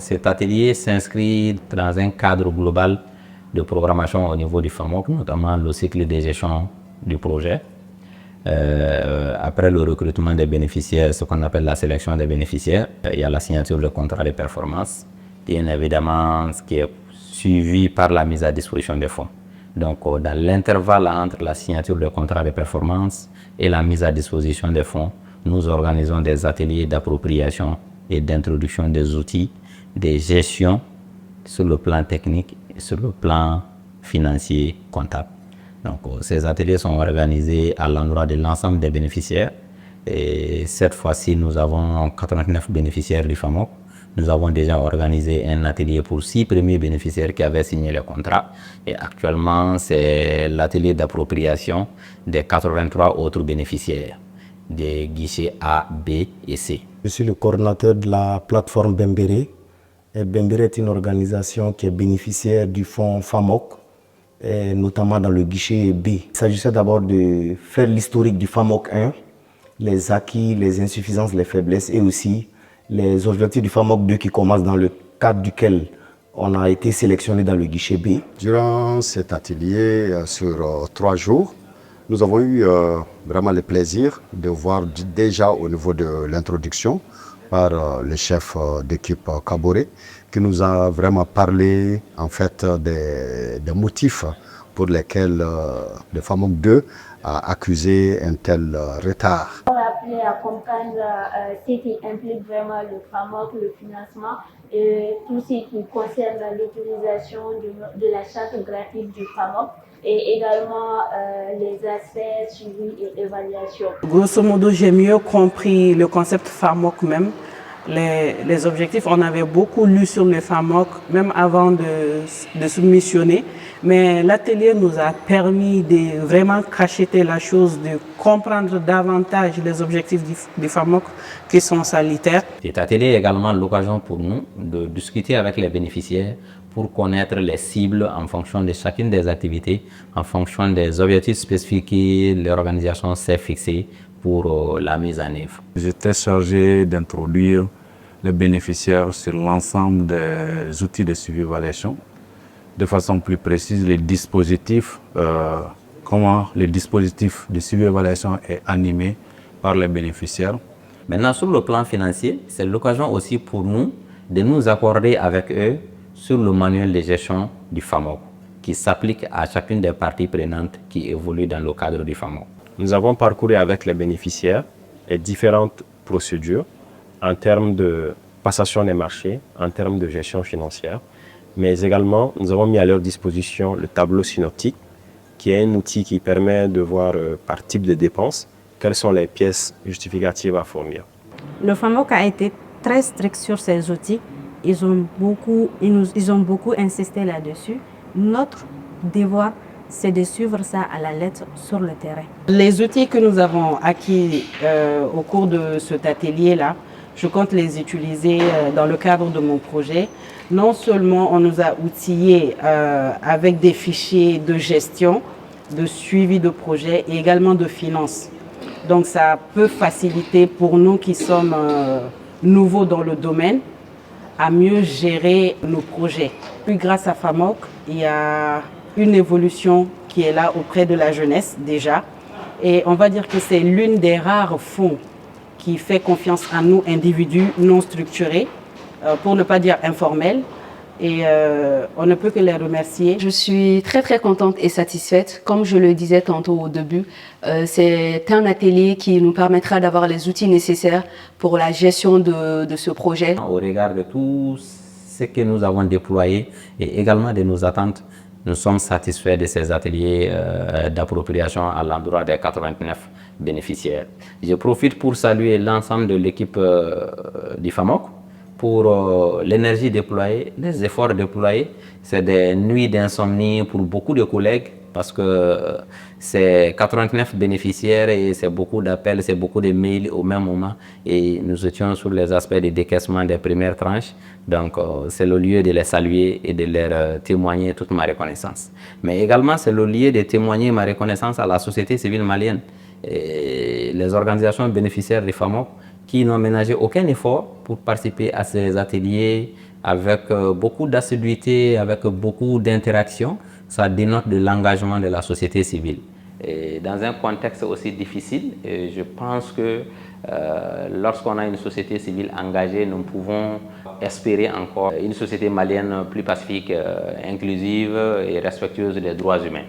Cet atelier s'inscrit dans un cadre global de programmation au niveau du FAMOC, notamment le cycle de gestion du projet. Après le recrutement des bénéficiaires, ce qu'on appelle la sélection des bénéficiaires, il y a la signature de contrat de performance, bien évidemment ce qui est suivi par la mise à disposition des fonds. Donc dans l'intervalle entre la signature de contrat de performance et la mise à disposition des fonds, nous organisons des ateliers d'appropriation et d'introduction des outils, des gestions sur le plan technique et sur le plan financier comptable. Donc ces ateliers sont organisés à l'endroit de l'ensemble des bénéficiaires. Et cette fois-ci, nous avons 89 bénéficiaires du FAMOC. Nous avons déjà organisé un atelier pour 6 premiers bénéficiaires qui avaient signé le contrat. Et actuellement, c'est l'atelier d'appropriation des 83 autres bénéficiaires des guichets A, B et C. Je suis le coordonnateur de la plateforme Bembéré. Et Bembéré est une organisation qui est bénéficiaire du fonds FAMOC, et notamment dans le guichet B. Il s'agissait d'abord de faire l'historique du FAMOC 1, les acquis, les insuffisances, les faiblesses et aussi les objectifs du FAMOC 2 qui commencent dans le cadre duquel on a été sélectionné dans le guichet B. Durant cet atelier sur 3 jours, nous avons eu vraiment le plaisir de voir déjà au niveau de l'introduction par le chef d'équipe Kaboré, qui nous a vraiment parlé en fait des motifs pour lesquels le FAMOC 2 a accusé un tel retard. On a appris à comprendre ce qui implique vraiment le FAMOC, le financement et tout ce qui concerne l'utilisation de la charte graphique du FAMOC et également les aspects suivi et évaluation. Grosso modo, j'ai mieux compris le concept FAMOC même. Les objectifs, on avait beaucoup lu sur le FAMOC, même avant de soumissionner, mais l'atelier nous a permis de vraiment cacheter la chose, de comprendre davantage les objectifs du FAMOC qui sont sanitaires. Cet atelier est également l'occasion pour nous de discuter avec les bénéficiaires pour connaître les cibles en fonction de chacune des activités, en fonction des objectifs spécifiques que l'organisation s'est fixés pour la mise en œuvre. J'étais chargé d'introduire les bénéficiaires sur l'ensemble des outils de suivi-évaluation, de façon plus précise les dispositifs, comment le dispositif de suivi-évaluation est animé par les bénéficiaires. Maintenant, sur le plan financier, c'est l'occasion aussi pour nous de nous accorder avec eux sur le manuel de gestion du FAMOC, qui s'applique à chacune des parties prenantes qui évoluent dans le cadre du FAMOC. Nous avons parcouru avec les bénéficiaires les différentes procédures en termes de passation des marchés, en termes de gestion financière, mais également nous avons mis à leur disposition le tableau synoptique, qui est un outil qui permet de voir par type de dépenses quelles sont les pièces justificatives à fournir. Le FAMOC a été très strict sur ces outils. Ils ont beaucoup insisté là-dessus. Notre devoir, c'est de suivre ça à la lettre sur le terrain. Les outils que nous avons acquis au cours de cet atelier-là, je compte les utiliser dans le cadre de mon projet. Non seulement on nous a outillés avec des fichiers de gestion, de suivi de projet et également de finances. Donc ça peut faciliter pour nous qui sommes nouveaux dans le domaine à mieux gérer nos projets. Puis grâce à FAMOC, il y a une évolution qui est là auprès de la jeunesse déjà. Et on va dire que c'est l'une des rares fonds qui fait confiance à nous, individus non structurés, pour ne pas dire informels. Et on ne peut que les remercier. Je suis très contente et satisfaite. Comme je le disais tantôt au début, c'est un atelier qui nous permettra d'avoir les outils nécessaires pour la gestion de ce projet. Au regard de tout ce que nous avons déployé et également de nos attentes, nous sommes satisfaits de ces ateliers d'appropriation à l'endroit des 89 bénéficiaires. Je profite pour saluer l'ensemble de l'équipe du FAMOC pour l'énergie déployée, les efforts déployés. C'est des nuits d'insomnie pour beaucoup de collègues parce que c'est 89 bénéficiaires et c'est beaucoup d'appels, c'est beaucoup de mails au même moment. Et nous étions sur les aspects de décaissement des premières tranches. Donc c'est le lieu de les saluer et de leur témoigner toute ma reconnaissance. Mais également c'est le lieu de témoigner ma reconnaissance à la société civile malienne et les organisations bénéficiaires des FAMOC qui n'ont ménagé aucun effort pour participer à ces ateliers avec beaucoup d'assiduité, avec beaucoup d'interaction. Ça dénote de l'engagement de la société civile. Et dans un contexte aussi difficile, je pense que lorsqu'on a une société civile engagée, nous pouvons espérer encore une société malienne plus pacifique, inclusive et respectueuse des droits humains.